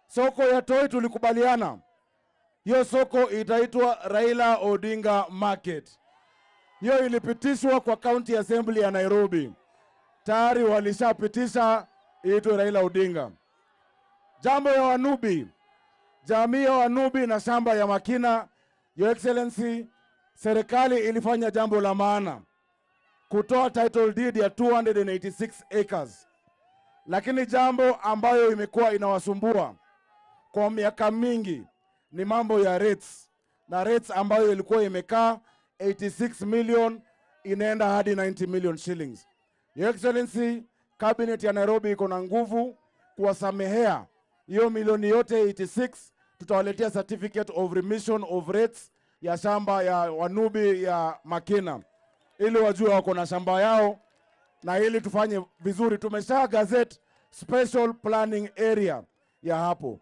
Soko ya Toi tulikubaliana. Hiyo soko itaitwa Raila Odinga Market. Hiyo ilipitishwa kwa County Assembly ya Nairobi. Tayari walishapitisha iitwe Raila Odinga. Jambo ya Wanubi. Jamii ya Wanubi na shamba ya Makina, Your Excellency, serikali ilifanya jambo la maana. Kutoa title deed ya 286 acres. Lakini jambo ambayo imekuwa inawasumbua kwa miaka mingi ni mambo ya rates. Na rates ambayo ilikuwa imekaa 86 million inaenda hadi 90 million shillings. Your Excellency, cabinet ya Nairobi iko na nguvu kuwasamehea hiyo milioni yote 86. Tutawaletea certificate of remission of rates ya shamba ya Wanubi ya Makina, ili wajue wako na shamba yao, na ili tufanye vizuri. Tumesha gazette special planning area ya hapo.